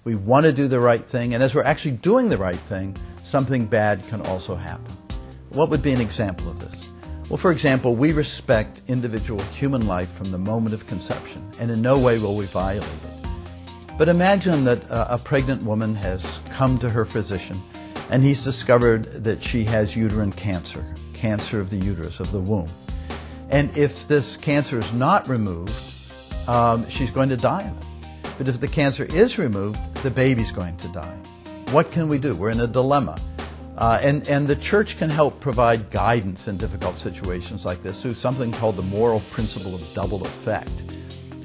We want to do the right thing, and as we're actually doing the right thing, something bad can also happen. What would be an example of this? Well, for example, we respect individual human life from the moment of conception, and in no way will we violate it. But imagine that a pregnant woman has come to her physician, and he's discovered that she has uterine cancer, cancer of the uterus, of the womb. And if this cancer is not removed, she's going to die of it. But if the cancer is removed, the baby's going to die. What can we do? We're in a dilemma. And the church can help provide guidance in difficult situations like this through something called the moral principle of double effect.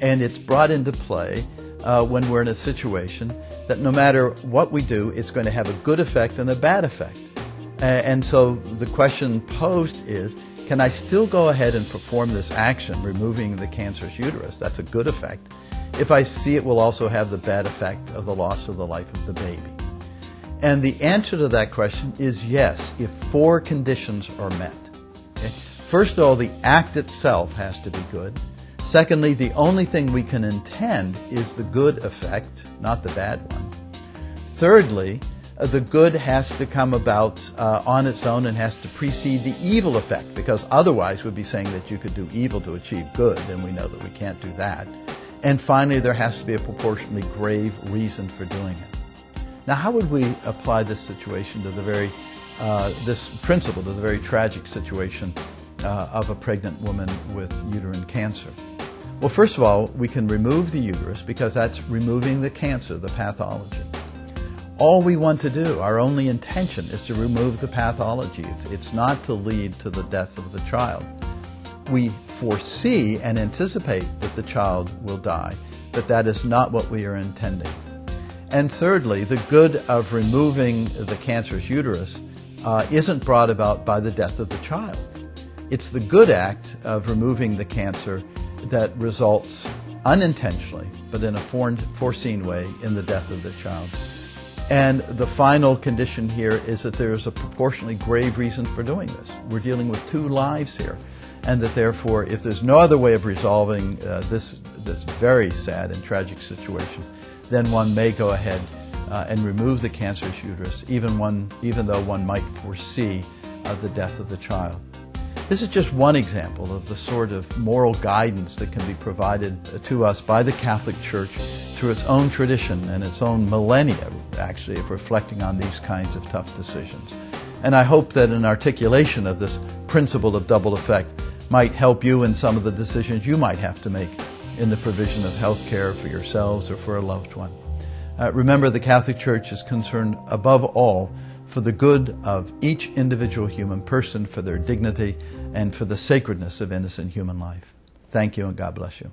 And it's brought into play when we're in a situation that no matter what we do, it's going to have a good effect and a bad effect. And so the question posed is, can I still go ahead and perform this action, removing the cancerous uterus? That's a good effect. If I see it will also have the bad effect of the loss of the life of the baby. And the answer to that question is yes, if 4 conditions are met. Okay? First of all, the act itself has to be good. Secondly, the only thing we can intend is the good effect, not the bad one. Thirdly, the good has to come about on its own and has to precede the evil effect, because otherwise we'd be saying that you could do evil to achieve good, and we know that we can't do that. And finally, there has to be a proportionately grave reason for doing it. Now, how would we apply this situation to this principle to the very tragic situation of a pregnant woman with uterine cancer? Well, first of all, we can remove the uterus because that's removing the cancer, the pathology. All we want to do, our only intention, is to remove the pathology. It's not to lead to the death of the child. We foresee and anticipate that the child will die, but that is not what we are intending. And thirdly, the good of removing the cancerous uterus isn't brought about by the death of the child. It's the good act of removing the cancer that results unintentionally, but in a foreseen way, in the death of the child. And the final condition here is that there is a proportionally grave reason for doing this. We're dealing with 2 lives here, and that therefore, if there's no other way of resolving this very sad and tragic situation, then one may go ahead and remove the cancerous uterus, even though one might foresee the death of the child. This is just one example of the sort of moral guidance that can be provided to us by the Catholic Church through its own tradition and its own millennia, actually, of reflecting on these kinds of tough decisions. And I hope that an articulation of this principle of double effect might help you in some of the decisions you might have to make in the provision of health care for yourselves or for a loved one. Remember, the Catholic Church is concerned above all for the good of each individual human person, for their dignity, and for the sacredness of innocent human life. Thank you, and God bless you.